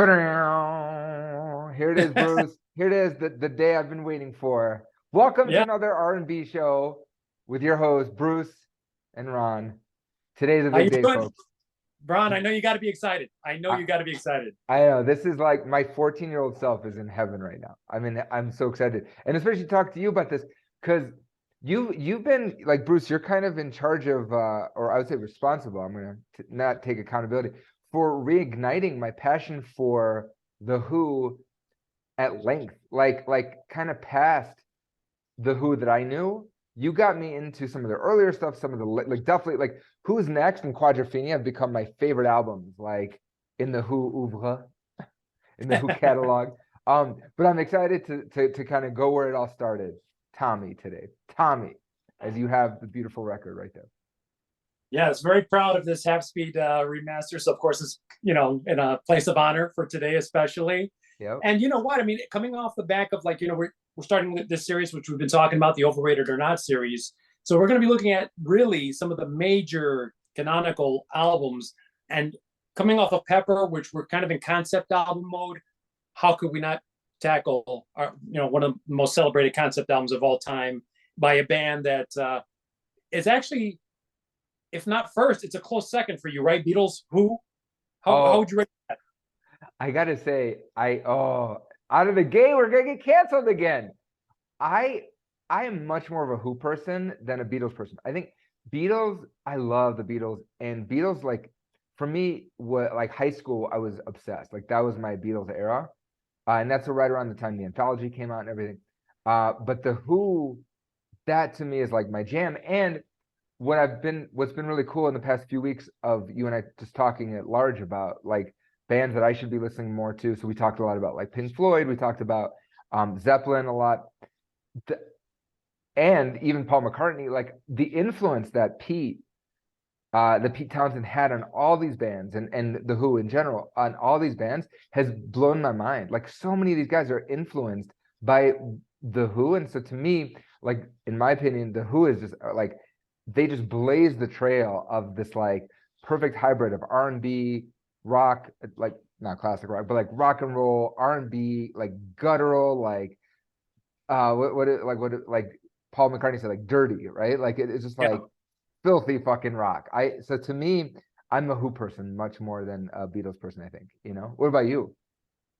Here it is, Bruce. Here it is, the day I've been waiting for. Welcome to Yeah, another R&B show with your hosts, Bruce and Ron. Today's a how you big day, doing, folks. Bron? I know you got to be excited. I know I, you got to be excited. I know this is like my 14-year-old self is in heaven right now. I'm so excited. And especially to talk to you about this because you've been like Bruce, you're kind of in charge of or I would say responsible. I'm gonna not take accountability for reigniting my passion for the Who at length, like kind of past the Who that I knew. You got me into some of the earlier stuff, some of the like definitely like Who's Next and Quadrophenia have become my favorite albums, like in the Who oeuvre, in the Who catalog. But I'm excited to kind of go where it all started. Tommy today, Tommy, as you have the beautiful record right there. Yes, very proud of this half speed remaster. So of course it's in a place of honor for today, especially. Yep. And you know what? I mean, coming off the back of we're starting this series, which we've been talking about, the Overrated or Not series. So we're going to be looking at really some of the major canonical albums, and coming off of Pepper, which we're kind of in concept album mode. How could we not tackle one of the most celebrated concept albums of all time by a band that is actually, if not first, it's a close second for you, right? Beatles, Who? How Oh, would you rate that? I gotta say, out of the gate, we're gonna get canceled again. I I am much more of a Who person than a Beatles person. I think Beatles, I love the Beatles, and Beatles, like for me, what like high school, I was obsessed. Like that was my Beatles era, and that's right around the time the anthology came out and everything. But the Who, that to me is like my jam. And what's been really cool in the past few weeks of you and I just talking at large about like bands that I should be listening more to. So we talked a lot about like Pink Floyd, we talked about Zeppelin a lot, and even Paul McCartney, like the influence that Pete Townsend had on all these bands and the Who in general on all these bands has blown my mind. Like so many of these guys are influenced by the Who, and so to me, like in my opinion, the Who is just like they just blaze the trail of this like perfect hybrid of R&B, rock, like not classic rock, but like rock and roll, R&B, like guttural, like like Paul McCartney said, like dirty, right? Like it's just like Yeah. filthy fucking rock. So to me, I'm a Who person much more than a Beatles person, I think. You know? What about you?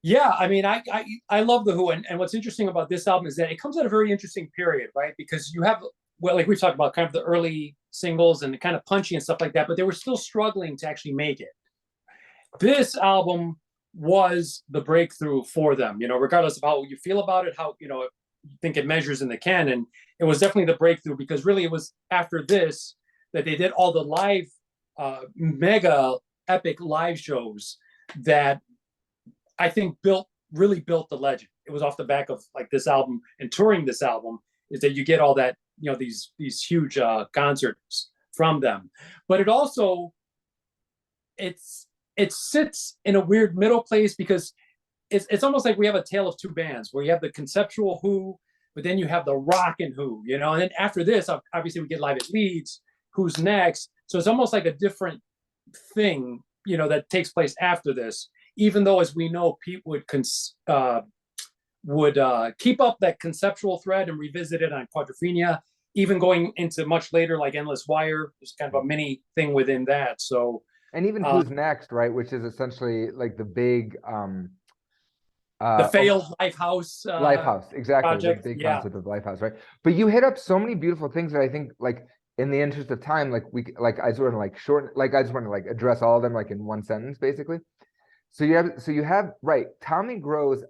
Yeah, I mean, I love the Who, and what's interesting about this album is that it comes at a very interesting period, right? Because you have, well, like we talked about, kind of the early singles and kind of punchy and stuff like that, but they were still struggling to actually make it. This album was the breakthrough for them, regardless of how you feel about it, how you think it measures in the canon. It was definitely the breakthrough because really it was after this that they did all the live, mega epic live shows that I think really built the legend. It was off the back of like this album and touring this album is that you get all that, these huge concerts from them. But it also it's it sits in a weird middle place because it's almost like we have a tale of two bands where you have the conceptual Who, but then you have the rock and Who, and then after this, obviously we get Live at Leeds, Who's Next. So it's almost like a different thing, that takes place after this. Even though, as we know, Pete would keep up that conceptual thread and revisit it on Quadrophenia, even going into much later, like Endless Wire. There's kind of a mini thing within that. So, And even uh, Who's Next, right? Which is essentially like the big the uh failed Lifehouse Lifehouse, exactly, the project, big yeah, concept of Lifehouse, right? But you hit up so many beautiful things that I think like in the interest of time, like I just want to like short like I just want to like address all of them like in one sentence, basically. So you have right, Tommy Grows.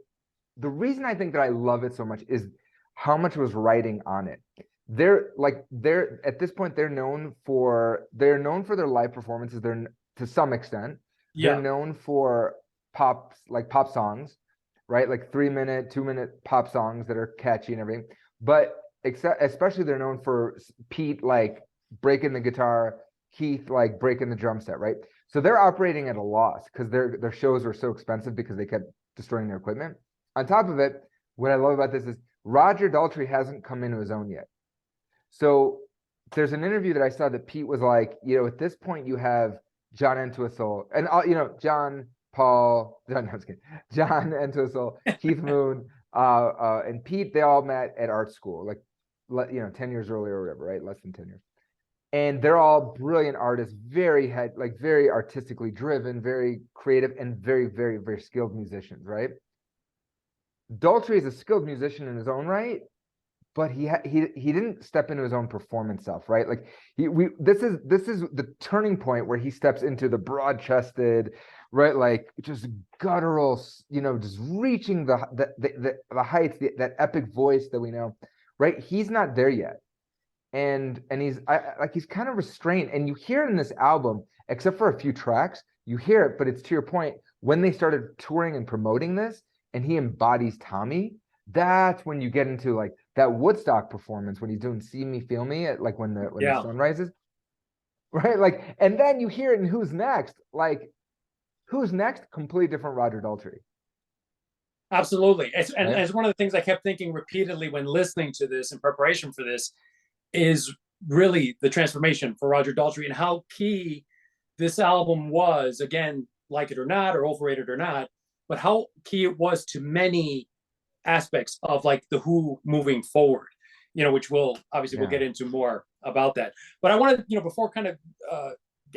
The reason I think that I love it so much is how much was writing on it. They're at this point they're known for their live performances. They're to some extent they're yeah, known for pop songs, right? Like 3 minute, 2 minute pop songs that are catchy and everything. But especially they're known for Pete like breaking the guitar, Keith like breaking the drum set, right? So they're operating at a loss because their shows were so expensive because they kept destroying their equipment. On top of it, what I love about this is Roger Daltrey hasn't come into his own yet. So there's an interview that I saw that Pete was like, at this point you have John Entwistle and John, Paul, no, I was kidding. John Entwistle, Keith Moon, and Pete, they all met at art school, like, 10 years earlier or whatever, right? Less than 10 years. And they're all brilliant artists, very artistically driven, very creative, and very, very, very skilled musicians, right? Daltrey is a skilled musician in his own right, but he didn't step into his own performance self, right? Like this is the turning point where he steps into the broad-chested, right? Like just guttural, just reaching the heights, that epic voice that we know, right? He's not there yet. And he's kind of restrained, and you hear it in this album, except for a few tracks, you hear it, but it's to your point, when they started touring and promoting this, and he embodies Tommy, that's when you get into like that Woodstock performance when he's doing "See Me, Feel Me" at like when the sun rises, right? Like, and then you hear it in "Who's Next?" Like, "Who's Next?" Completely different Roger Daltrey. Absolutely, it's one of the things I kept thinking repeatedly when listening to this in preparation for this is really the transformation for Roger Daltrey and how key this album was. Again, like it or not, or overrated or not, but how key it was to many aspects of like the Who moving forward, which we'll get into more about that. But I wanted, before kind of,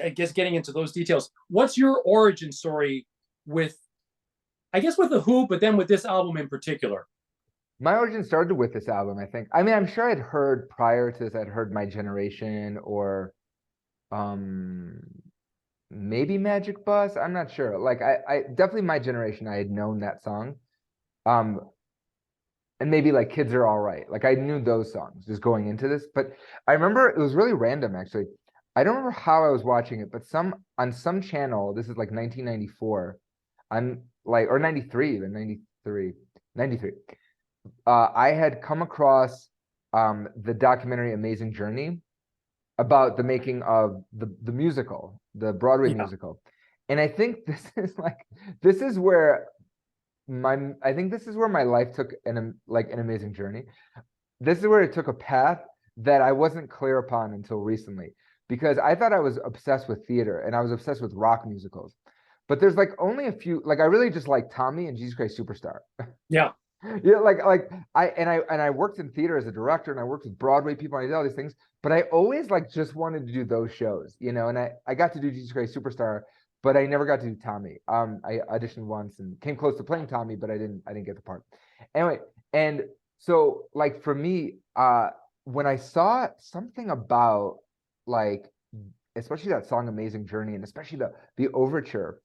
I guess getting into those details, what's your origin story with the Who, but then with this album in particular? My origin started with this album, I think. I mean, I'm sure I'd heard prior to this, I'd heard My Generation or maybe Magic Bus. I'm not sure. Like I definitely My Generation, I had known that song. And maybe like Kids Are All Right. Like I knew those songs just going into this, but I remember it was really random actually. I don't remember how I was watching it, but on some channel, this is like 1994, or 93 even, 93. I had come across the documentary Amazing Journey about the making of the musical, the Broadway musical. And I think this is where my life took an amazing journey. This is where it took a path that I wasn't clear upon until recently, because I thought I was obsessed with theater and I was obsessed with rock musicals. But there's like only a few, like I really just like Tommy and Jesus Christ Superstar. Yeah. Yeah, I worked in theater as a director, and I worked with Broadway people, and I did all these things, but I always like just wanted to do those shows, and I got to do Jesus Christ Superstar, but I never got to do Tommy. I auditioned once and came close to playing Tommy, but I didn't get the part. Anyway, and so like for me, when I saw something about like, especially that song Amazing Journey, and especially the overture,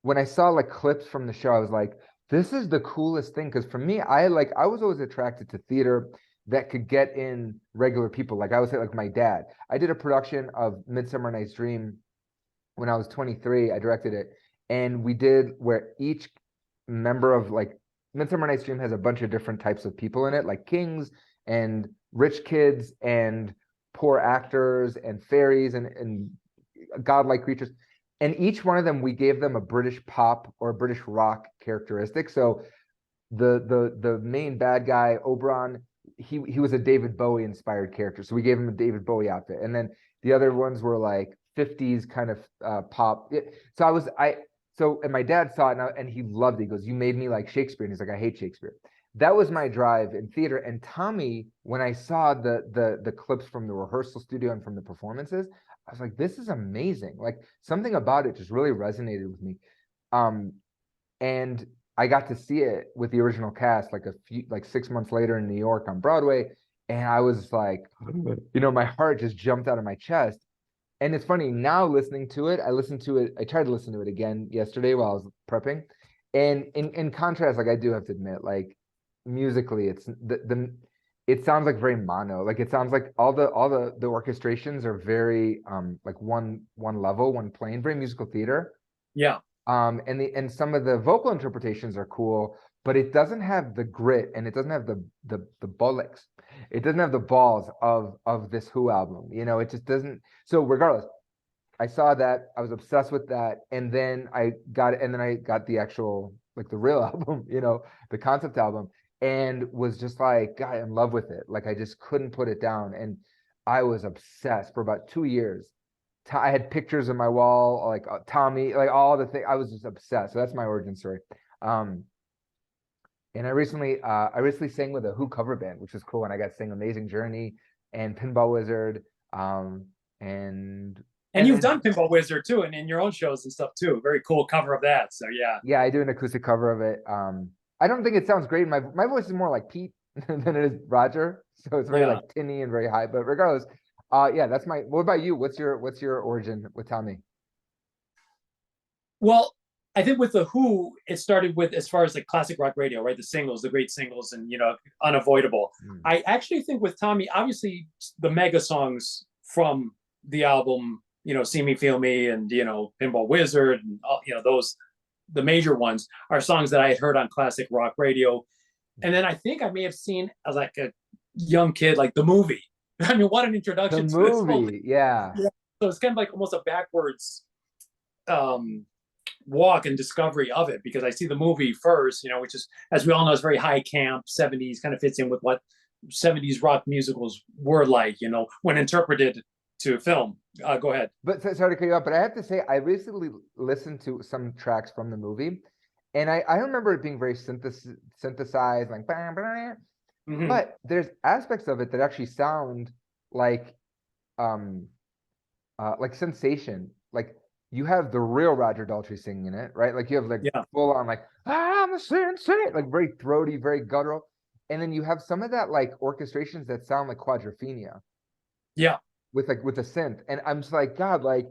when I saw like clips from the show, I was like, this is the coolest thing. Because for me, I was always attracted to theater that could get in regular people. Like I would say, like my dad. I did a production of Midsummer Night's Dream when I was 23. I directed it, and we did where each member of like Midsummer Night's Dream has a bunch of different types of people in it, like kings and rich kids and poor actors and fairies and godlike creatures. And each one of them, we gave them a British pop or a British rock characteristic. So the main bad guy, Oberon, he was a David Bowie inspired character. So we gave him a David Bowie outfit. And then the other ones were like 50s kind of pop. And my dad saw it and he loved it. He goes, "You made me like Shakespeare." And he's like, "I hate Shakespeare." That was my drive in theater. And Tommy, when I saw the clips from the rehearsal studio and from the performances, I was like, this is amazing. Like something about it just really resonated with me. And I got to see it with the original cast like 6 months later in New York on Broadway. And I was like, my heart just jumped out of my chest. And it's funny now listening to it, I tried to listen to it again yesterday while I was prepping. And in contrast, like I do have to admit, like musically, it's it sounds like very mono. Like it sounds like all the orchestrations are very like one level, one plane, very musical theater. Yeah. And some of the vocal interpretations are cool, but it doesn't have the grit and it doesn't have the bullocks. It doesn't have the balls of this Who album. It just doesn't. So regardless, I saw that, I was obsessed with that, and then I got the actual, like the real album, the concept album, and was just like, God, in love with it. Like I just couldn't put it down. And I was obsessed for about 2 years. I had pictures on my wall, like Tommy, like all the things. I was just obsessed. So that's my origin story. Um, and I recently sang with a Who cover band, which was cool. And I got to sing Amazing Journey and Pinball Wizard. Um, and And you've done Pinball Wizard too, and in your own shows and stuff too. Very cool cover of that. So yeah. yeah, I do an acoustic cover of it. I don't think it sounds great. My voice is more like Pete than it is Roger, so it's very Yeah. like tinny and very high. But regardless, yeah, that's my. What about you? What's your origin with Tommy? Well, I think with the Who, it started with as far as like classic rock radio, right? The singles, the great singles, and unavoidable. Mm. I actually think with Tommy, obviously the mega songs from the album, See Me, Feel Me, and Pinball Wizard, and those the major ones are songs that I had heard on classic rock radio. And then I think I may have seen as like a young kid, like the movie. I mean, what an The introduction to this whole movie, yeah. thing. So it's kind of like almost a backwards walk and discovery of it, because I see the movie first, which is, as we all know, is very high camp 70s, kind of fits in with what 70s rock musicals were like, when interpreted to film. Go ahead. But sorry to cut you off, but I have to say, I recently listened to some tracks from the movie, and I remember it being very synthesized, like, bam, bam, Mhm. but there's aspects of it that actually sound like like Sensation. Like you have the real Roger Daltrey singing in it, right? Like you have like Yeah. full on like I'm a sensei, like very throaty, very guttural, and then you have some of that like orchestrations that sound like quadrophenia Yeah. with the synth, and I'm just like, God, like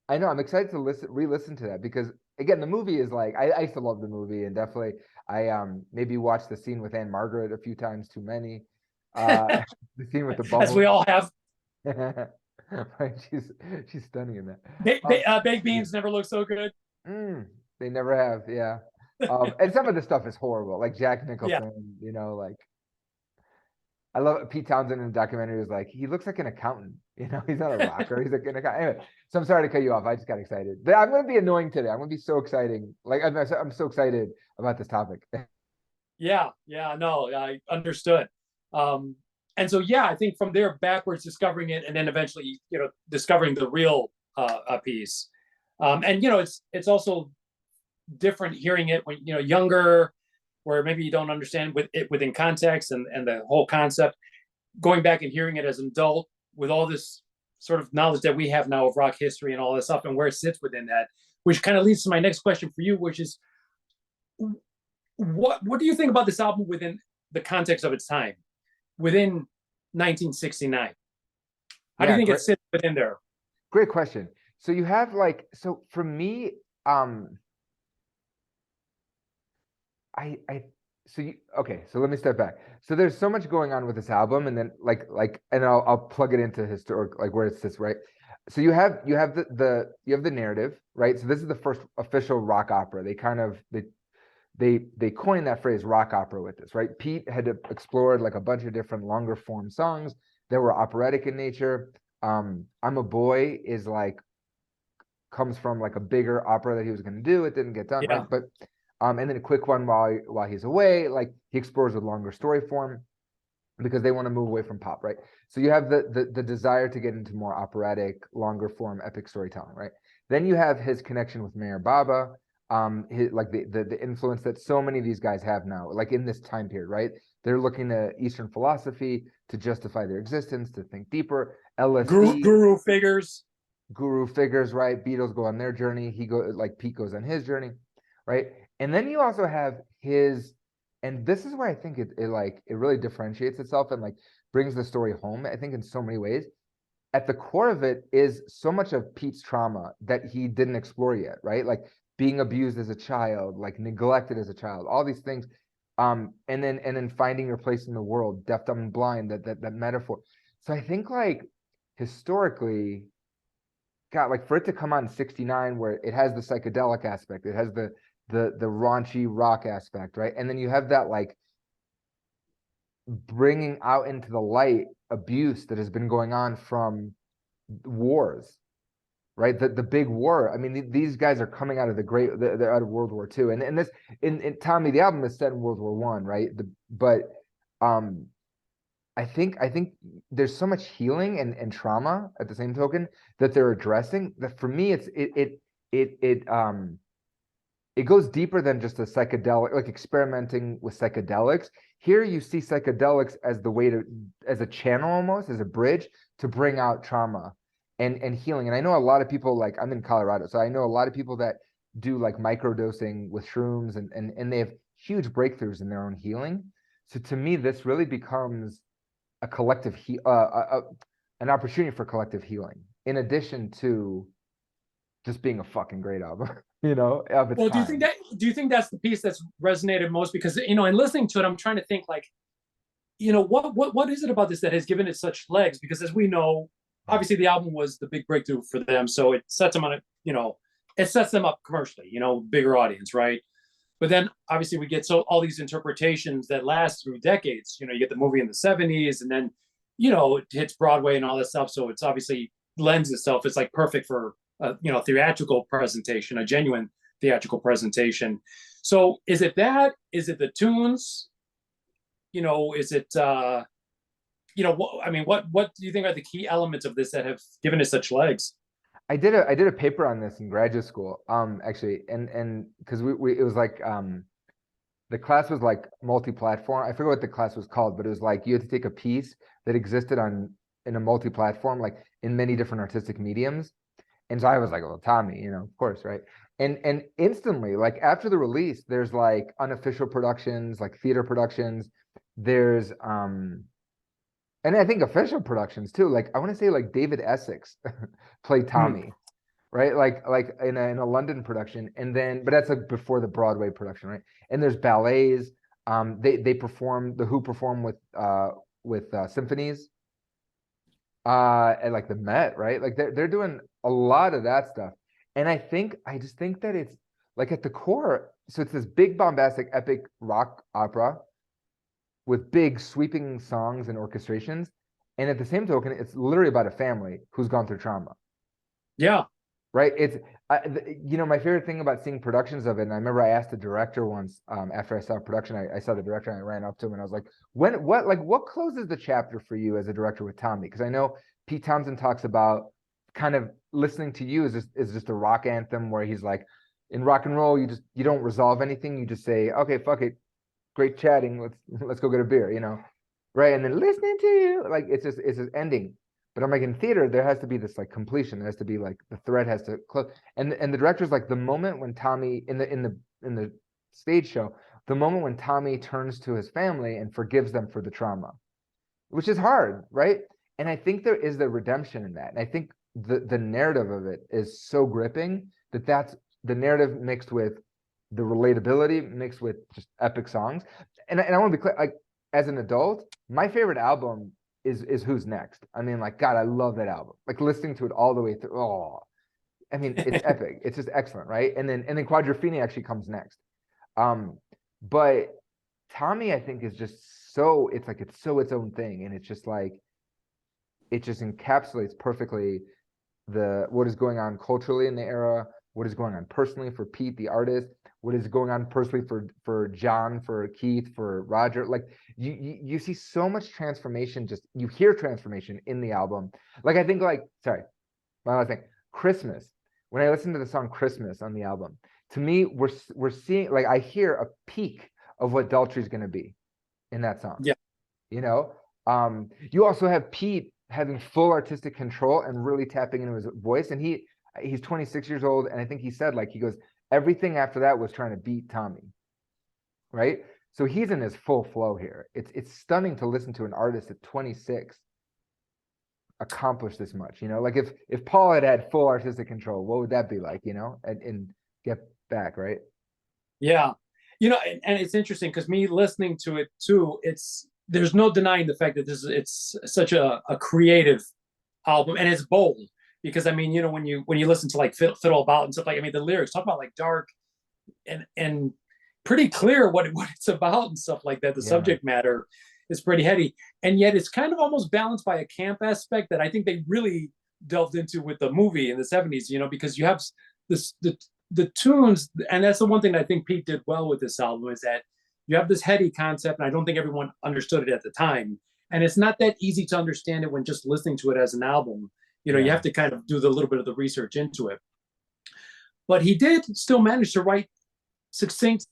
I know I'm excited to re-listen to that because again, the movie is like I used to love the movie, and definitely I maybe watched the scene with Anne Margaret a few times too many. The scene with the bubble. As we all have. Right, she's stunning in that. Baked beans never look so good. They never have, yeah. And some of the stuff is horrible, like Jack Yeah. Nicholson. Like I love Pete Townsend in the documentary was like he looks like an accountant. He's not a rocker. He's like an accountant. Anyway, so I'm sorry to cut you off. I just got excited. But I'm going to be annoying today. I'm going to be so exciting. Like I'm so excited about this topic. Yeah. No, I understood. And so, yeah, I think from there backwards, discovering it, and then eventually, discovering the real piece. And it's also different hearing it when younger, where maybe you don't understand with it within context and the whole concept. Going back and hearing it as an adult with all this sort of knowledge that we have now of rock history and all this stuff and where it sits within that, which kind of leads to my next question for you, which is, what do you think about this album within the context of its time, within 1969? How do you think it sits within there? Great question. So you have so for me, okay, so let me step back. So there's so much going on with this album, and then and I'll plug it into historic, like where it sits, right? So you have the narrative, right? So this is the first official rock opera. They kind of they coined that phrase rock opera with this, right? Pete had explored like a bunch of different longer form songs that were operatic in nature. I'm a Boy is comes from like a bigger opera that he was going to do. It didn't get done, right? But and then a quick one while he's away, like he explores with longer story form because they want to move away from pop, right? So you have the desire to get into more operatic, longer form, epic storytelling, right? Then you have his connection with Mayor Baba, like the influence that so many of these guys have now, like in this time period, right? They're looking to Eastern philosophy to justify their existence, to think deeper. LSD, guru figures, right? Beatles go on their journey. Pete goes on his journey, right? And then you also have and this is where I think it really differentiates itself and like brings the story home, I think, in so many ways. At the core of it is so much of Pete's trauma that he didn't explore yet, right? Like being abused as a child, like neglected as a child, all these things. And then finding your place in the world, deaf, dumb, and blind, that metaphor. So I think like historically, God, like for it to come on in 69, where it has the psychedelic aspect, it has the raunchy rock aspect, right? And then you have that like bringing out into the light abuse that has been going on from wars, right? The big war. I mean, these guys are coming out of they're out of World War II, and this in Tommy, the album is set in World War I, right? But I think there's so much healing and trauma at the same token that they're addressing that for me it goes deeper than just a psychedelic, like experimenting with psychedelics. Here you see psychedelics as the way to, as a channel almost, as a bridge to bring out trauma and healing. And I know a lot of people, like I'm in Colorado, so I know a lot of people that do like microdosing with shrooms and they have huge breakthroughs in their own healing. So to me, this really becomes a collective an opportunity for collective healing, in addition to just being a fucking great album, of its Well, time. do you think that's the piece that's resonated most? Because in listening to it, I'm trying to think like, what is it about this that has given it such legs? Because as we know, obviously the album was the big breakthrough for them, so it sets them on it sets them up commercially, bigger audience, right? But then obviously we get all these interpretations that last through decades. You get the movie in the '70s, and then it hits Broadway and all that stuff. So it's obviously lends itself. It's like perfect for theatrical presentation, a genuine theatrical presentation. So is it that? Is it the tunes? Is it what do you think are the key elements of this that have given it such legs? I did a paper on this in graduate school, actually, and because we it was like the class was like multi-platform. I forget what the class was called, but it was like you had to take a piece that existed in a multi-platform, like in many different artistic mediums. And so I was like, well, Tommy, of course, right? And instantly, like after the release, there's like unofficial productions, like theater productions. There's and I think official productions too. Like I want to say like David Essex played Hmm. Tommy, right? Like in a London production, and then but that's like before the Broadway production, right? And there's ballets. They perform, the Who perform with symphonies at like the Met, right? Like they're doing a lot of that stuff. And I just think that it's like at the core, so it's this big bombastic epic rock opera with big sweeping songs and orchestrations. And at the same token, it's literally about a family who's gone through trauma, Yeah. right? My favorite thing about seeing productions of it, and I remember I asked the director once, after I saw production, I saw the director and I ran up to him and I was like, what closes the chapter for you as a director with Tommy? Because I know Pete Townsend talks about kind of listening to you is just a rock anthem where he's like, in rock and roll, you don't resolve anything. You just say, okay, fuck it, great chatting. Let's go get a beer, right? And then listening to you, like it's just ending. But I'm like, in theater, there has to be this like completion. There has to be like the thread has to close. And the director's like, the moment when Tommy in the stage show, the moment when Tommy turns to his family and forgives them for the trauma, which is hard, right? And I think there is the redemption in that. And I think the narrative of it is so gripping that's the narrative mixed with the relatability mixed with just epic songs. And I want to be clear, like as an adult, my favorite album is Who's Next. I mean, like God, I love that album. Like listening to it all the way through. Oh, I mean, it's epic. It's just excellent, right? And then Quadrophenia actually comes next. But Tommy, I think, is just so it's so its own thing, and it's just like it just encapsulates perfectly what is going on culturally in the era, what is going on personally for Pete, the artist, what is going on personally for John, for Keith, for Roger. Like you see so much transformation. Just you hear transformation in the album. Like I think sorry, one last thing. Christmas. When I listen to the song Christmas on the album, to me we're seeing, like I hear a peak of what Daltrey is going to be in that song. Yeah. You know, you also have Pete having full artistic control and really tapping into his voice. And he's 26 years old, and I think he said, like, he goes, everything after that was trying to beat Tommy, right? So he's in his full flow here. It's stunning to listen to an artist at 26 accomplish this much. Like if Paul had full artistic control, what would that be like? And Get Back, right? Yeah. And it's interesting because me listening to it too, there's no denying the fact that it's such a creative album, and it's bold because I mean, when you listen to like Fiddle About and stuff, like, I mean, the lyrics talk about like dark and pretty clear what it's about and stuff like that. The Yeah. subject matter is pretty heady, and yet it's kind of almost balanced by a camp aspect that I think they really delved into with the movie in the '70s. Because you have this the tunes, and that's the one thing that I think Pete did well with this album is that you have this heady concept, and I don't think everyone understood it at the time. and it's not that easy to understand it when just listening to it as an album. You Yeah. have to kind of do the little bit of the research into it. But he did still manage to write succinct,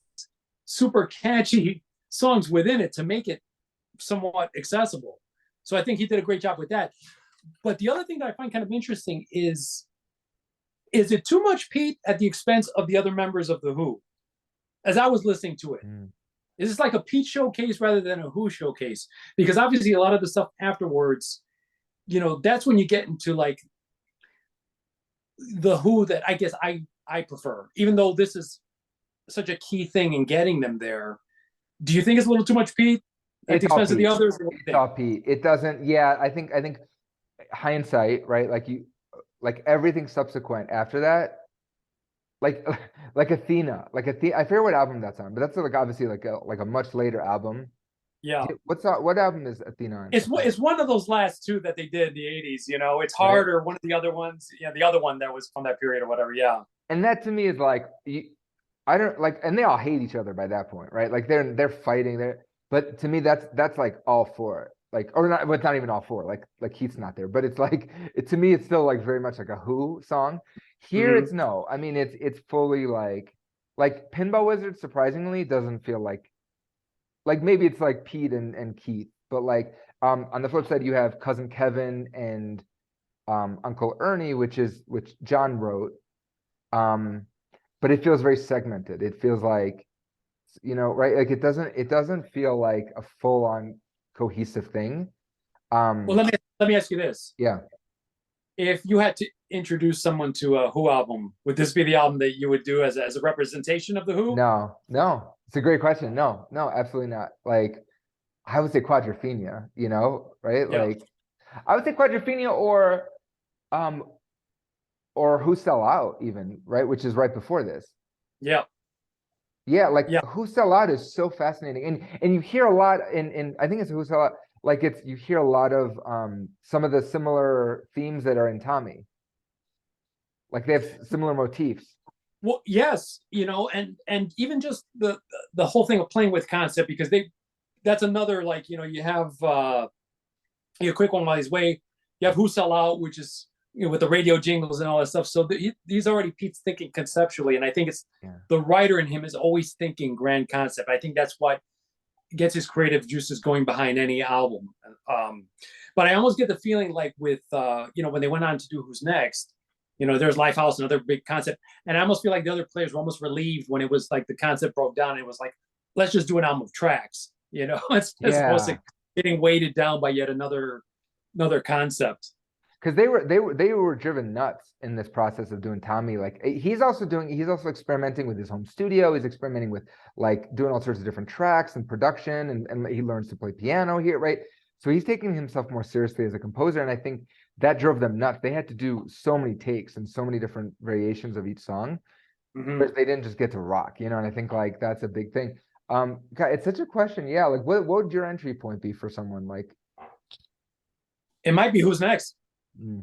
super catchy songs within it to make it somewhat accessible. So I think he did a great job with that. But the other thing that I find kind of interesting is it too much Pete at the expense of the other members of The Who? As I was listening to it, is this like a Pete showcase rather than a Who showcase? Because obviously a lot of the stuff afterwards, that's when you get into like The Who that I guess I prefer, even though this is such a key thing in getting them there. Do you think it's a little too much Pete at the expense of the others? It's all Pete. It doesn't. Yeah, I think hindsight, right? Like everything subsequent after that, like Athena, I forget what album that's on, but that's like obviously like a much later album. Yeah. What album is Athena on? It's one of those last two that they did in the 80s. It's hard, or one of the other ones. Yeah, the other one that was from that period or whatever. Yeah. And that to me is like, I don't like, and they all hate each other by that point, right? Like they're fighting there. But to me, that's like all for it. Like, or not, but it's not even all four. Like Keith's not there, but it's like to me, it's still like very much like a Who song. Here, it's no. I mean, it's fully like Pinball Wizard. Surprisingly, doesn't feel like maybe it's like Pete and Keith, but like on the flip side, you have Cousin Kevin and Uncle Ernie, which John wrote. But it feels very segmented. It feels like, right? Like it doesn't feel like a full on cohesive thing. Well, let me ask you this. Yeah. If you had to introduce someone to a Who album, would this be the album that you would do as a representation of the Who? No. It's a great question. No, absolutely not. Like I would say Quadrophenia, right? Yeah. Like I would say Quadrophenia or Who Sell Out even, right? Which is right before this. Yeah. Yeah, like Who Sell Out is so fascinating. And you hear a lot in I think it's Who Sell Out, like you hear a lot of some of the similar themes that are in Tommy. Like they have similar motifs. Well, yes, and even just the whole thing of playing with concept, because that's another, like, you have a quick one while he's away. You have Who Sell Out, which is with the radio jingles and all that stuff. So he's already Pete's thinking conceptually, and I think it's the writer in him is always thinking grand concept. I think that's what gets his creative juices going behind any album. But I almost get the feeling like with when they went on to do Who's Next, there's Lifehouse, another big concept, and I almost feel like the other players were almost relieved when it was like the concept broke down. And it was like, let's just do an album of tracks, as opposed to getting weighted down by yet another concept. Because they were driven nuts in this process of doing Tommy. Like he's also experimenting with his home studio. He's experimenting with like doing all sorts of different tracks and production, and he learns to play piano here, right? So he's taking himself more seriously as a composer, and I think that drove them nuts. They had to do so many takes and so many different variations of each song, but they didn't just get to rock, and I think like that's a big thing. God, it's such a question. Yeah, like what would your entry point be for someone like? It might be Who's Next.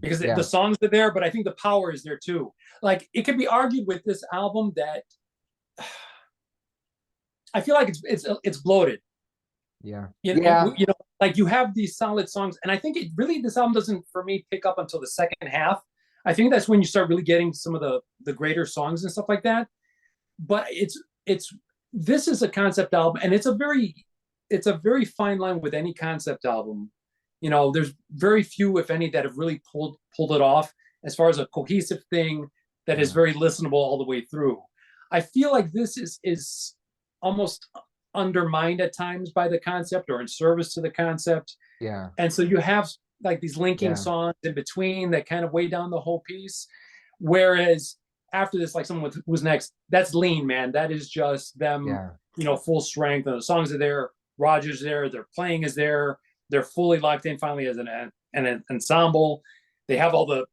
Because the songs are there, but I think the power is there too. Like it could be argued with this album that I feel like it's bloated. Yeah. Like you have these solid songs, and I think this album doesn't, for me, pick up until the second half. I think that's when you start really getting some of the greater songs and stuff like that. But this is a concept album, and it's a very fine line with any concept album. There's very few, if any, that have really pulled it off as far as a cohesive thing that is very listenable all the way through. I feel like this is almost undermined at times by the concept or in service to the concept. Yeah. And so you have like these linking songs in between that kind of weigh down the whole piece. Whereas after this, like someone with Who's Next, that's lean, man. That is just them, full strength. And the songs are there. Roger's there. Their playing is there. They're fully locked in finally as an ensemble. They have all the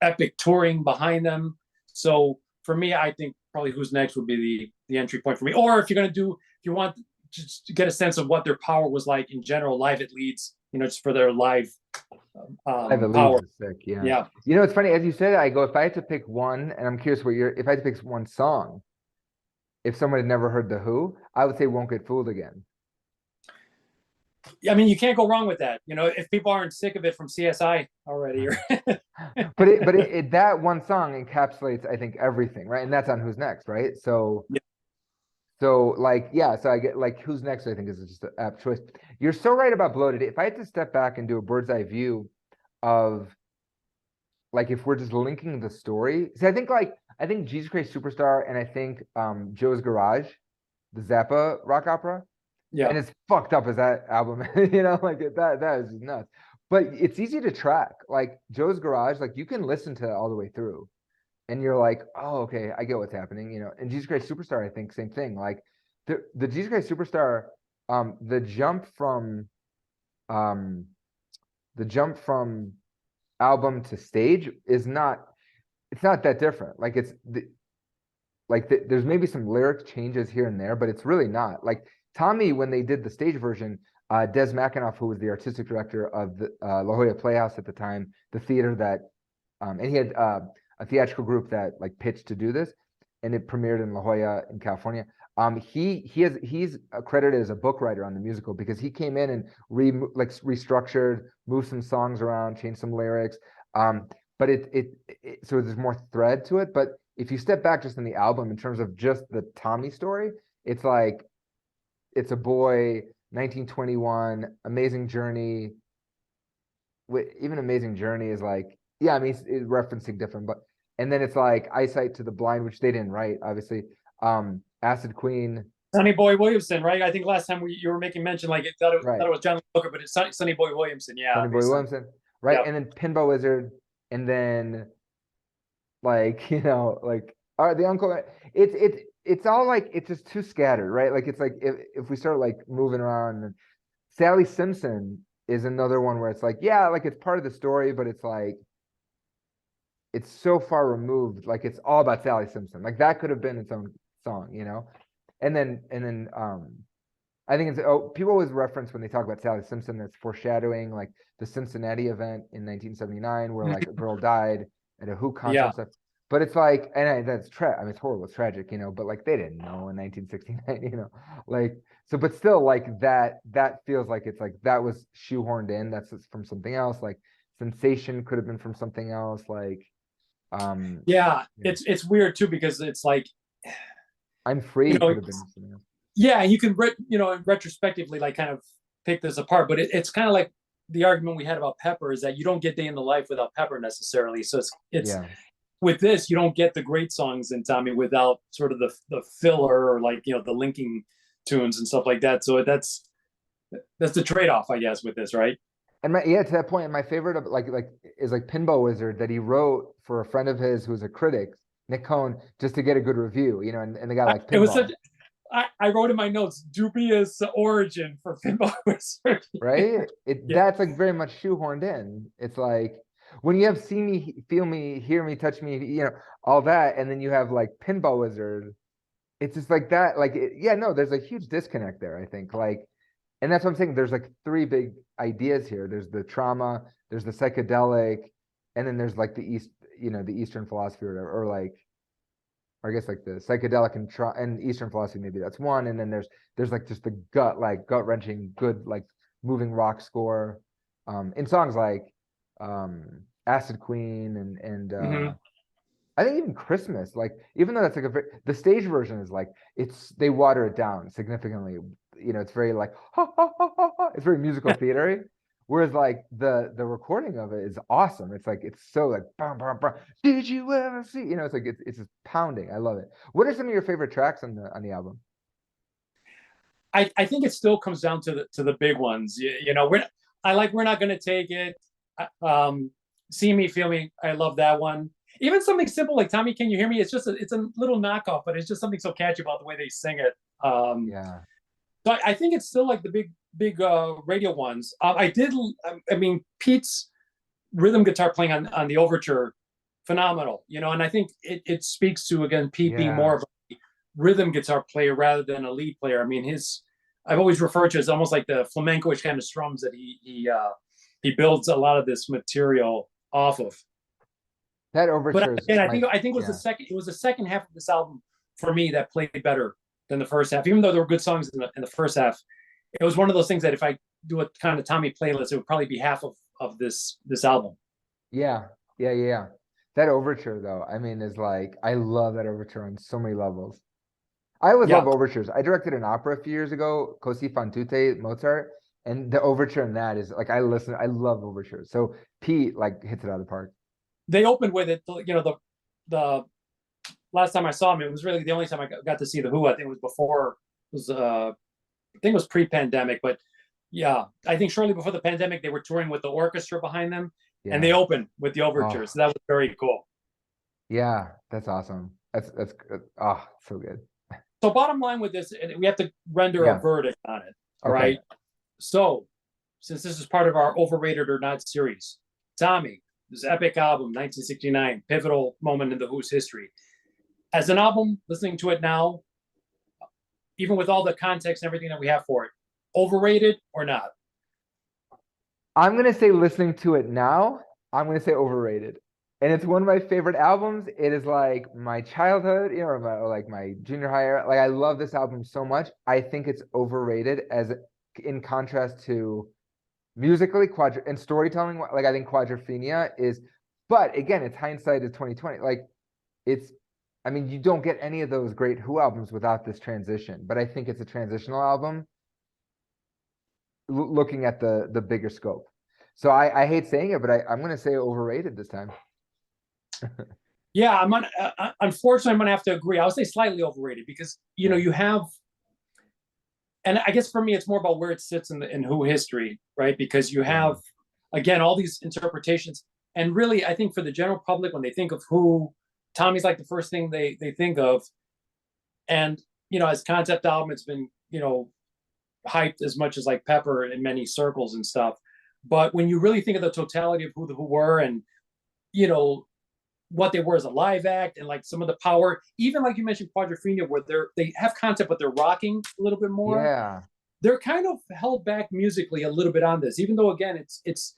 epic touring behind them. So for me, I think probably Who's Next would be the entry point for me. Or if you want just to get a sense of what their power was like in general, live at Leeds, just for their live power. Sick, yeah. It's funny, as you said, I go, if I had to pick one, and I'm curious if I had to pick one song, if someone had never heard the Who, I would say Won't Get Fooled Again. I mean, you can't go wrong with that. You know, if people aren't sick of it from CSI already, or That one song encapsulates, I think, everything, right? And that's on Who's Next, right? So yeah. so like, yeah, so I get like Who's Next, I think is just an apt choice. You're so right about Bloated. If I had to step back and do a bird's eye view of like if we're just linking the story. See, I think Jesus Christ Superstar and I think Joe's Garage, the Zappa rock opera, Yeah. and as fucked up as that album, you know, like that is just nuts. But it's easy to track. Like Joe's Garage, like you can listen to it all the way through and you're like, oh, okay, I get what's happening, you know. And Jesus Christ Superstar, I think, same thing. Like the Jesus Christ Superstar, the um, jump from album to stage is not, it's not that different. Like there's maybe some lyric changes here and there, but it's really not. Like Tommy, when they did the stage version, Des McAnuff, who was the artistic director of the La Jolla Playhouse at the time, the theater that, and he had a theatrical group that like pitched to do this, and it premiered in La Jolla in California. He's accredited as a book writer on the musical because he came in and restructured, moved some songs around, changed some lyrics. But so there's more thread to it. But if you step back just in the album in terms of just the Tommy story, it's like it's a boy, 1921, Amazing Journey. Even Amazing Journey is like, yeah, I mean, it's referencing different, but and then it's like Eyesight to the Blind, which they didn't write, obviously. Acid Queen, Sonny Boy Williamson, right? I think last time you were making mention, like right? thought it was John Booker, but it's Sonny Boy Williamson. Yeah, Sonny Boy obviously. Williamson, right? Yeah. And then Pinball Wizard, and then like you know, like the uncle. It's all like it's just too scattered, right? Like it's like if we start like moving around, Sally Simpson is another one where it's like, yeah, like it's part of the story, but it's like it's so far removed. Like it's all about Sally Simpson. Like that could have been its own song, you know? And then I think it's people always reference when they talk about Sally Simpson that's foreshadowing like the Cincinnati event in 1979 where like a girl died at a Who concert Yeah. and stuff. But it's like, that's I mean, it's horrible, it's tragic, you know. But like they didn't know in 1969, you know, like so. But still, like that feels like it's like that was shoehorned in. That's from something else. Like Sensation could have been from something else. Like Yeah, yeah. it's weird too because it's like, I'm Free you know, could have been something else. yeah, you can you know, retrospectively like kind of pick this apart, but it's kind of like the argument we had about Pepper is that you don't get Day in the Life without Pepper necessarily. So it's Yeah. with this, you don't get the great songs in Tommy without sort of the filler or like, you know, the linking tunes and stuff like that. So that's the trade-off, I guess, with this, right? And to that point, my favorite of like is like Pinball Wizard that he wrote for a friend of his who's a critic, Nick Cohn, just to get a good review, you know, and the guy like It was such. Pinball, I wrote in my notes dubious origin for Pinball Wizard. right? Yeah, That's like very much shoehorned in. It's like when you have See Me, Feel Me, Hear Me, Touch Me, you know, all that, and then you have like Pinball Wizard. It's just like that. Like, yeah, no, there's a huge disconnect there, I think. Like, and that's what I'm saying. There's like three big ideas here. There's the trauma, there's the psychedelic, and then there's like the the Eastern philosophy or whatever, or like, or I guess like the psychedelic and Eastern philosophy, maybe that's one. And then there's like just the gut wrenching, good, like moving rock score, in songs like, Acid Queen and mm-hmm. I think even Christmas, like even though that's like the stage version is like they water it down significantly. You know, it's very like ha, ha, ha, ha, ha. It's very musical theatery. Whereas like the recording of it is awesome. It's like it's so like bam, bam, bam. Did you ever see? You know, it's like it's just pounding. I love it. What are some of your favorite tracks on the album? I think it still comes down to the big ones. You know, we're not gonna take it. See Me, Feel Me. I love that one. Even something simple like Tommy, Can You Hear Me? It's just it's a little knockoff, but it's just something so catchy about the way they sing it. Yeah. So I think it's still like the big radio ones. I mean, Pete's rhythm guitar playing on the overture, phenomenal. You know, and I think it speaks to again Pete being more of a rhythm guitar player rather than a lead player. I mean, I've always referred to as almost like the flamenco-ish kind of strums that he builds a lot of this material off of. That But overture is again, I think it was the second half of this album for me that played better than the first half. Even though there were good songs in the first half, it was one of those things that if I do a kind of Tommy playlist, it would probably be half of this album. Yeah, yeah. That overture though, I mean, is like, I love that overture on so many levels. I always Yeah, love overtures. I directed an opera a few years ago, Così fan tutte, Mozart, and the overture in that is like, I love overtures. So Pete like hits it out of the park. they opened with it. You know, the last time I saw him, it was really the only time I got to see the Who. I think it was before. It was I think it was pre-pandemic, but yeah, I think shortly before the pandemic, they were touring with the orchestra behind them, and they Yeah. opened with the overture. Oh, So that was very cool. yeah, that's awesome. That's good. Oh, so good. So bottom line with this, and we have to render a Yeah. verdict on it. All Okay. right. So since this is part of our overrated or not series, Tommy, this epic album, 1969, pivotal moment in the Who's history. As an album, listening to it now, even with all the context and everything that we have for it, overrated or not? I'm gonna say listening to it now, I'm gonna say overrated. And it's one of my favorite albums. It is like my childhood, you know, or like my junior high. Like I love this album so much. I think it's overrated as in contrast to musically and storytelling. Like I think Quadrophenia is, but again, it's hindsight is 2020. Like it's, I mean, you don't get any of those great Who albums without this transition. But I think it's a transitional album looking at the bigger scope. So I hate saying it, but I'm going to say overrated this time. Yeah, unfortunately, I'm gonna have to agree. I would say slightly overrated because you know you have, and I guess for me, it's more about where it sits in Who history, right? Because you have, again, all these interpretations, and really, I think for the general public, when they think of Who, Tommy's like the first thing they think of, and you know, as concept album, it's been hyped as much as like Pepper in many circles and stuff. But when you really think of the totality of who the Who were, and you know what they were as a live act, and like some of the power, even like you mentioned Quadrophenia, where they have concept but they're rocking a little bit more. Yeah. They're kind of held back musically a little bit on this, even though again it's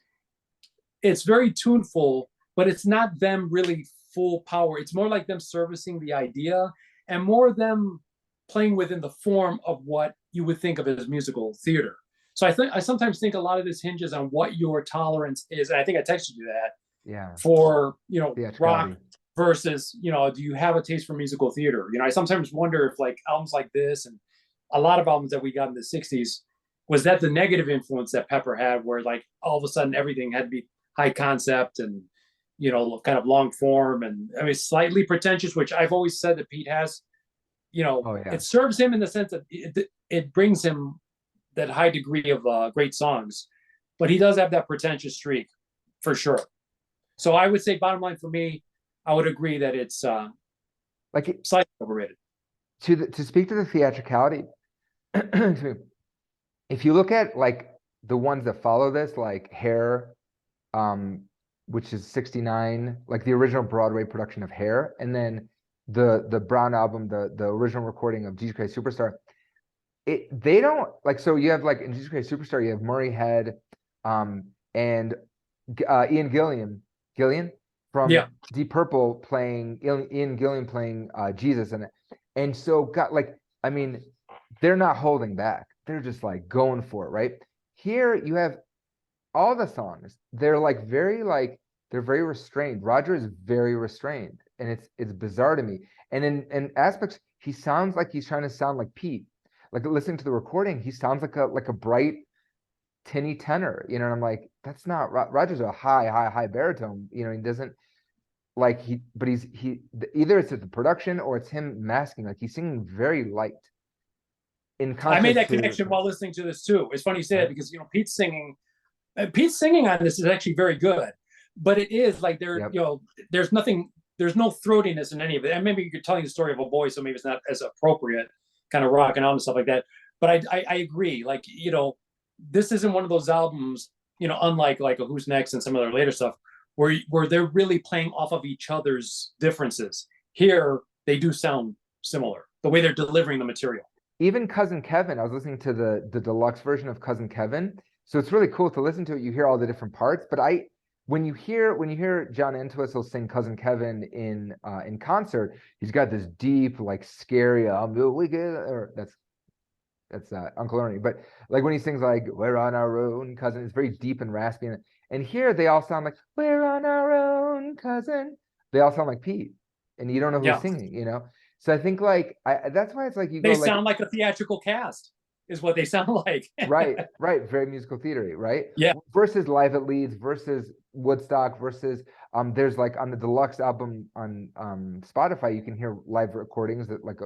very tuneful, but it's not them really full power. It's more like them servicing the idea and more them playing within the form of what you would think of as musical theater. So I sometimes think a lot of this hinges on what your tolerance is, and I think I texted you that. Yeah. For rock versus do you have a taste for musical theater? I sometimes wonder if like albums like this and a lot of albums that we got in the 60s, was that the negative influence that Pepper had, where like all of a sudden everything had to be high concept and kind of long form, and I mean slightly pretentious, which I've always said that Pete has. It serves him in the sense that it brings him that high degree of great songs, but he does have that pretentious streak for sure. So I would say, bottom line for me, I would agree that it's like slightly overrated. To speak to the theatricality, if you look at like the ones that follow this, like Hair, which is 69, like the original Broadway production of Hair, and then the Brown album, the original recording of Jesus Christ Superstar. They don't like, so you have like in Jesus Christ Superstar, you have Murray Head, and Ian Gillian from Deep Purple playing Ian Gillian playing Jesus in it. And so I mean, they're not holding back. They're just like going for it, right? Here you have all the songs. They're they're very restrained. Roger is very restrained, and it's bizarre to me. And in aspects, he sounds like he's trying to sound like Pete. Like listening to the recording, he sounds like a bright tinny tenor, and I'm like, that's not Roger's a high baritone, he doesn't like but he's either it's the production or it's him masking, like he's singing very light. I made that connection while listening to this too. It's funny you say that because Pete's singing on this is actually very good, but it is like there's nothing, there's no throatiness in any of it. And maybe you're telling the story of a boy, so maybe it's not as appropriate, kind of rocking out and stuff like that. But I agree, like this isn't one of those albums, unlike like a Who's Next and some of their later stuff, where they're really playing off of each other's differences. Here, they do sound similar, the way they're delivering the material. Even Cousin Kevin, I was listening to the deluxe version of Cousin Kevin, so it's really cool to listen to it. You hear all the different parts, but when you hear John Entwistle sing Cousin Kevin in concert, he's got this deep, like scary, that's That's Uncle Ernie. But like when he sings like "We're on our own, cousin," it's very deep and raspy. And here they all sound like "We're on our own, cousin." They all sound like Pete, and you don't know who's Yeah, singing. So I think like that's why it's like you go they like sound like a theatrical cast, is what they sound like. right, right, very musical theater, right? Yeah, Versus Live at Leeds versus Woodstock versus there's like on the deluxe album on Spotify, you can hear live recordings that like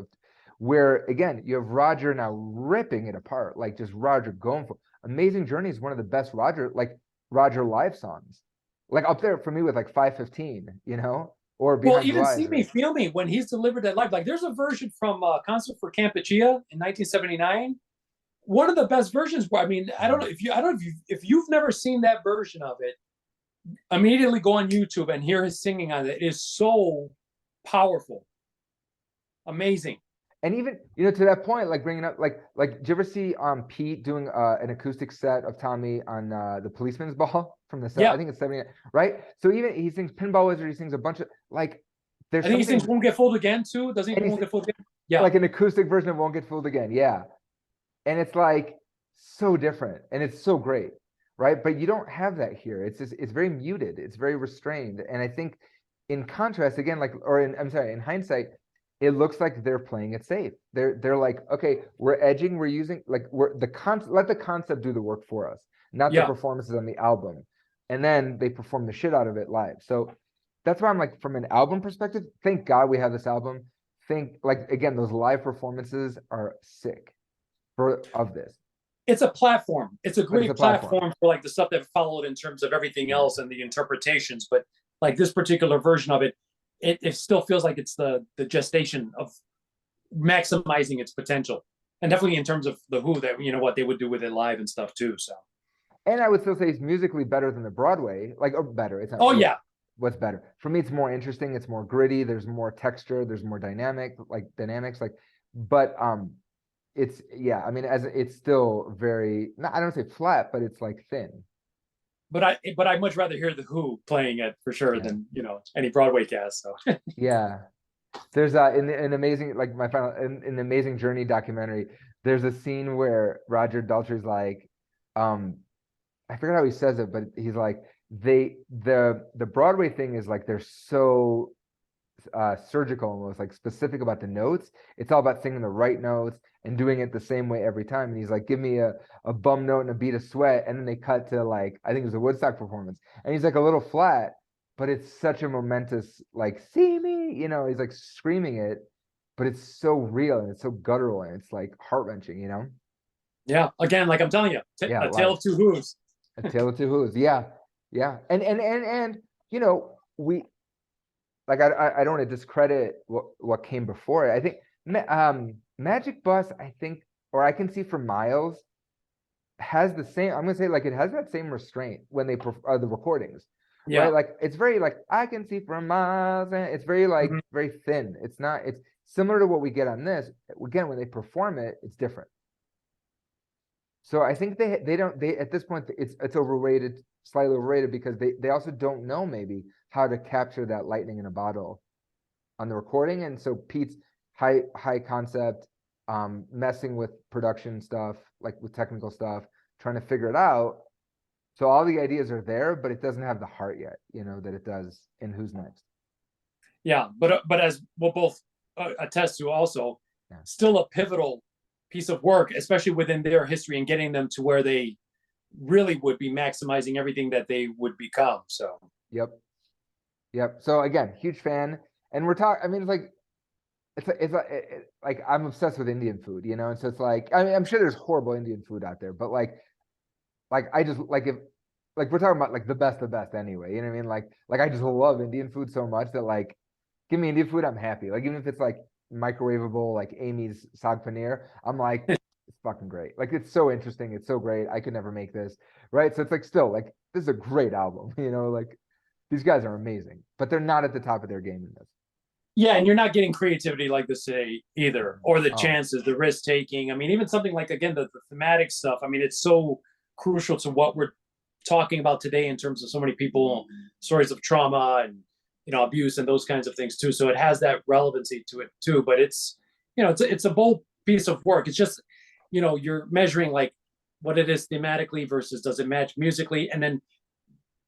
where again you have Roger now ripping it apart, like just Roger going for Amazing Journey is one of the best Roger live songs. Like up there for me with like 515, or well, Behind Blue even Eyes See Me, or Feel Me, when he's delivered that live, like there's a version from Concert for Campuchia in 1979. One of the best versions. Where I mean, I don't know if you, I don't know if you've never seen that version of it. Immediately go on YouTube and hear his singing on it. It is so powerful, amazing. and even to that point, like bringing up like did you ever see Pete doing an acoustic set of Tommy on the Policeman's Ball from the set? I Yeah, think it's 79, right? So even he sings Pinball Wizard, he sings a bunch of like there's I think he sings something, "Won't Get Fooled Again" too. Doesn't he? and "Won't Get Fooled Again." Yeah, like an acoustic version of Won't Get Fooled Again, yeah. And it's like so different and it's so great, right? But you don't have that here. It's very muted, it's very restrained. And I think in contrast, again, I'm sorry, in hindsight, it looks like they're playing it safe. They're like, okay, we're edging, we're using like let the concept do the work for us, not the yeah. performances on the album. And then they perform the shit out of it live. So that's why I'm like, from an album perspective, thank God we have this album. Think like again, those live performances are sick of this, It's a platform. It's a but it's great a platform. platform for like the stuff that followed in terms of everything Yeah. else and the interpretations. But like this particular version of it, it still feels like it's the gestation of maximizing its potential, and definitely in terms of the Who, that what they would do with it live and stuff too. So, And I would still say it's musically better than the Broadway, or better. It's not. oh yeah, What's better for me? It's more interesting. It's more gritty. There's more texture. There's more dynamics. But it's yeah. I mean, it's still very. I don't say flat, but it's like thin. but I'd much rather hear the Who playing it for sure Yeah. than any Broadway cast. So Yeah. There's in an amazing like my final in the Amazing Journey documentary. There's a scene where Roger Daltrey's like, I forget how he says it, but he's like the Broadway thing is like they're so surgical, almost like specific about the notes. It's all about singing the right notes and doing it the same way every time. And he's like, give me a bum note and a beat of sweat, and then they cut to like I think it was a Woodstock performance, and he's like a little flat, but it's such a momentous like see me, he's like screaming it, but it's so real and it's so guttural and it's like heart-wrenching. yeah, again, like I'm telling you, Yeah, a tale of two Who's. A Tale of Two Who's. Yeah, yeah, and we like I don't want to discredit what came before it. I think Magic Bus, I think, or I Can See for Miles has the same. I'm gonna say like it has that same restraint when they the recordings, Yeah, right? Like it's very like I can see for miles, and it's very like Mhm. very thin. It's not. It's similar to what we get on this. Again, when they perform it, it's different. So I think they don't they at this point it's overrated, slightly overrated because they also don't know maybe how to capture that lightning in a bottle on the recording. And so Pete's high concept, messing with production stuff, like with technical stuff, trying to figure it out. So all the ideas are there, but it doesn't have the heart yet, that it does in Who's Next. Yeah, but as we'll both attest to, also, Yeah. still a pivotal piece of work, especially within their history and getting them to where they really would be maximizing everything that they would become. So, Yep. So again, huge fan, and we're talking. I mean, it's like I'm obsessed with Indian food, and so it's like I mean I'm sure there's horrible Indian food out there, but like I just like if like we're talking about like the best anyway, you know what I mean? Like I just love Indian food so much that like give me Indian food, I'm happy. Like even if it's like microwavable, like Amy's saag paneer, I'm like it's fucking great. Like it's so interesting, it's so great. I could never make this, right? So it's like still like this is a great album, like these guys are amazing, but they're not at the top of their game in this. yeah, and you're not getting creativity like this today either, or the Oh, chances, the risk taking. I mean, even something like, again, the thematic stuff. I mean, it's so crucial to what we're talking about today in terms of so many people, stories of trauma and abuse and those kinds of things too. So it has that relevancy to it too. But it's it's a bold piece of work. It's just you're measuring like what it is thematically versus does it match musically, and then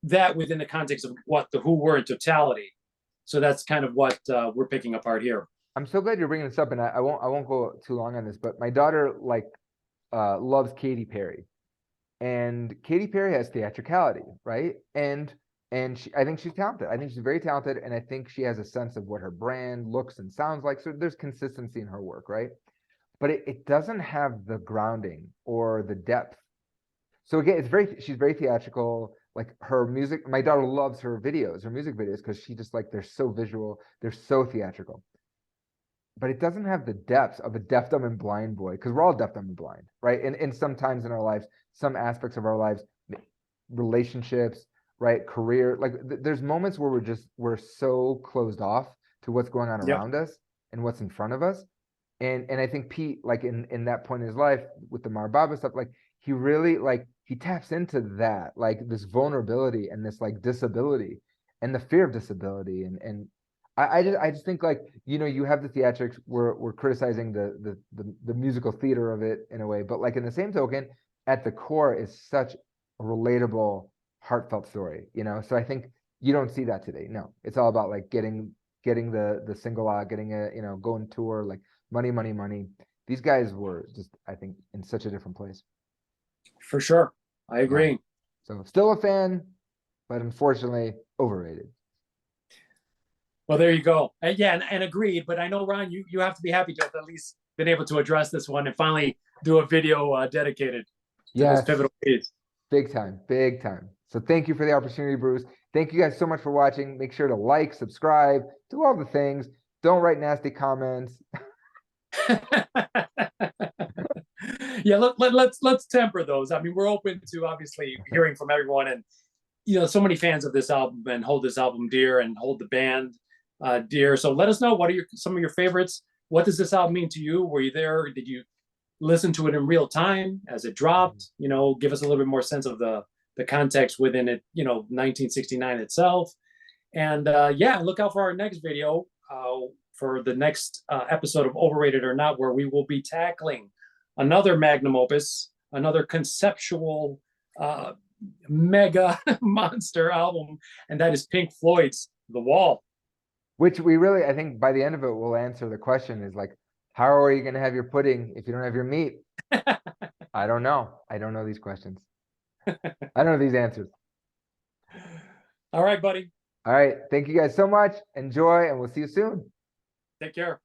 that within the context of what the Who were in totality. So that's kind of what we're picking apart here. I'm so glad you're bringing this up, and I won't go too long on this, but my daughter like loves Katy Perry, and Katy Perry has theatricality, right? And I think she's talented. I think she's very talented, and I think she has a sense of what her brand looks and sounds like. So there's consistency in her work, right? But it doesn't have the grounding or the depth. So again, she's very theatrical. Like her music, my daughter loves her music videos, because she just like, they're so visual, they're so theatrical. But it doesn't have the depth of a deaf, dumb, and blind boy, because we're all deaf, dumb, and blind, right? And sometimes in our lives, some aspects of our lives, relationships, right, career, like there's moments where we're so closed off to what's going on around us and what's in front of us. And I think Pete, like in that point in his life with the Marbaba stuff, like he really he taps into that, like this vulnerability and this like disability and the fear of disability. And I just think, like, you have the theatrics, we're criticizing the musical theater of it in a way, but like in the same token, at the core is such a relatable, heartfelt story, So I think you don't see that today. No, it's all about like getting the single out, getting a going tour, like money, money, money. These guys were just, I think, in such a different place. For sure. I agree. Yeah. So still a fan, but unfortunately overrated. Well, there you go. Yeah, and agreed. But I know, Ron, you have to be happy to have at least been able to address this one and finally do a video dedicated to this pivotal piece. Big time, big time. So thank you for the opportunity, Bruce. Thank you guys so much for watching. Make sure to like, subscribe, do all the things. Don't write nasty comments. Yeah, let's temper those. I mean, we're open to obviously hearing from everyone, and so many fans of this album and hold this album dear and hold the band dear. So let us know, what are some of your favorites? What does this album mean to you? Were you there? Did you listen to it in real time as it dropped? Give us a little bit more sense of the context within it, 1969 itself. And yeah, look out for our next video for the next episode of Overrated or Not, where we will be tackling another magnum opus, another conceptual mega monster album, and that is Pink Floyd's The Wall. Which we really, I think by the end of it, we'll answer the question is like, how are you going to have your pudding if you don't have your meat? I don't know. I don't know these questions. I don't know these answers. All right, buddy. All right. Thank you guys so much. Enjoy, and we'll see you soon. Take care.